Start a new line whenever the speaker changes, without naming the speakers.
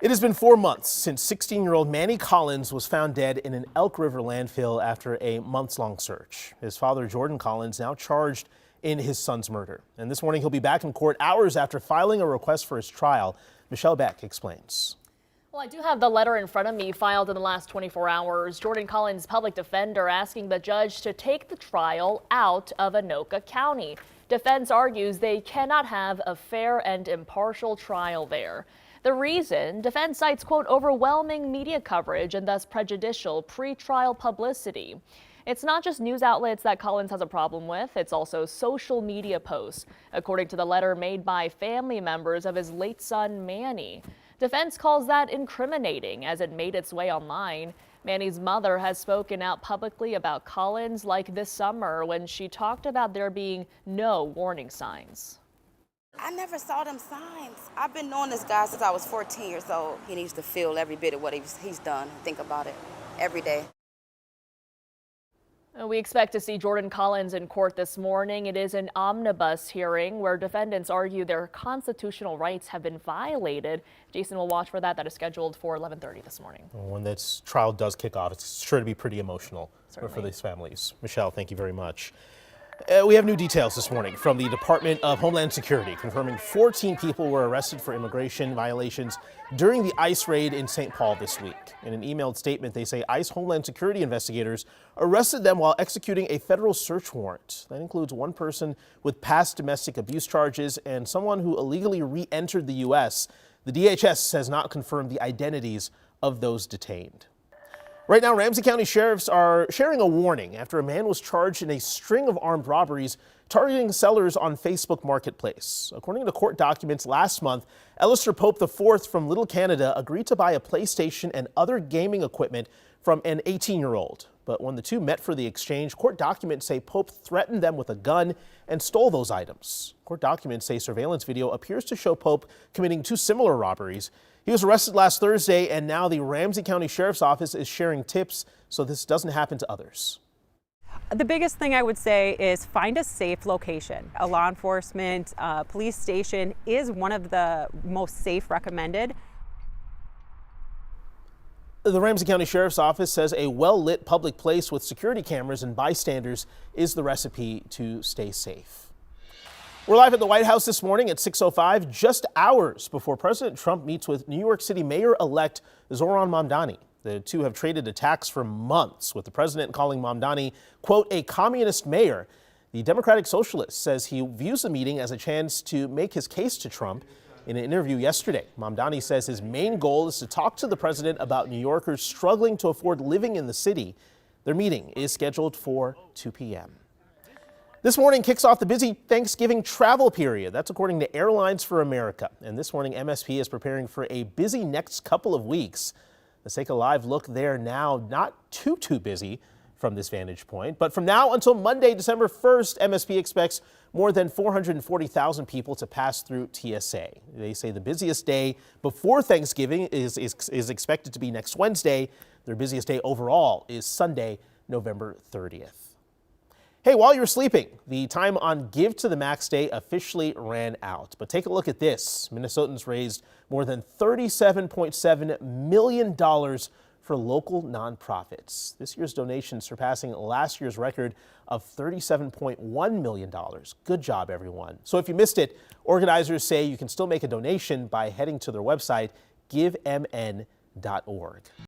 It has been 4 months since 16-year-old Manny Collins was found dead in an Elk River landfill after a months-long search. His father, Jordan Collins, now charged in his son's murder. And this morning, he'll be back in court hours after filing a request for his trial. Michelle Beck explains.
Well, I do have the letter in front of me filed in the last 24 hours. Jordan Collins' public defender asking the judge to take the trial out of Anoka County. Defense argues they cannot have a fair and impartial trial there. The reason, defense cites, quote, overwhelming media coverage and thus prejudicial pretrial publicity. It's not just news outlets that Collins has a problem with, it's also social media posts, according to the letter made by family members of his late son, Manny. Defense calls that incriminating as it made its way online. Manny's mother has spoken out publicly about Collins, like this summer when she talked about there being no warning signs.
I never saw them signs. I've been knowing this guy since I was 14 years old. He needs to feel every bit of what he's done. Think about it every day.
We expect to see Jordan Collins in court this morning. It is an omnibus hearing where defendants argue their constitutional rights have been violated. Jason will watch for that. That is scheduled for 11:30 this morning.
When this trial does kick off, it's sure to be pretty emotional for these families. Michelle, thank you very much. We have new details this morning from the Department of Homeland Security, confirming 14 people were arrested for immigration violations during the ICE raid in St. Paul this week. In an emailed statement, they say ICE Homeland Security investigators arrested them while executing a federal search warrant. That includes one person with past domestic abuse charges and someone who illegally re-entered the U.S. The DHS has not confirmed the identities of those detained. Right now, Ramsey County sheriffs are sharing a warning after a man was charged in a string of armed robberies targeting sellers on Facebook Marketplace. According to court documents last month, Alistair Pope IV from Little Canada agreed to buy a PlayStation and other gaming equipment from an 18-year-old. But when the two met for the exchange, court documents say Pope threatened them with a gun and stole those items. Court documents say surveillance video appears to show Pope committing two similar robberies. He was arrested last Thursday, and now the Ramsey County Sheriff's Office is sharing tips so this doesn't happen to others.
The biggest thing I would say is find a safe location. A law enforcement police station is one of the most safe recommended.
The Ramsey County Sheriff's Office says a well-lit public place with security cameras and bystanders is the recipe to stay safe. We're live at the White House this morning at 6:05, just hours before President Trump meets with New York City Mayor-elect Zohran Mamdani. The two have traded attacks for months, with the president calling Mamdani, quote, a communist mayor. The Democratic Socialist says he views the meeting as a chance to make his case to Trump. In an interview yesterday, Mamdani says his main goal is to talk to the president about New Yorkers struggling to afford living in the city. Their meeting is scheduled for 2 p.m. This morning kicks off the busy Thanksgiving travel period. That's according to Airlines for America. And this morning, MSP is preparing for a busy next couple of weeks. Let's take a live look there now. Not too busy from this vantage point. But from now until Monday, December 1st, MSP expects more than 440,000 people to pass through TSA. They say the busiest day before Thanksgiving is expected to be next Wednesday. Their busiest day overall is Sunday, November 30th. Hey, while you're sleeping, the time on Give to the Max Day officially ran out. But take a look at this. Minnesotans raised more than $37.7 million for local nonprofits. This year's donation surpassing last year's record of $37.1 million. Good job, everyone. So if you missed it, organizers say you can still make a donation by heading to their website, givemn.org.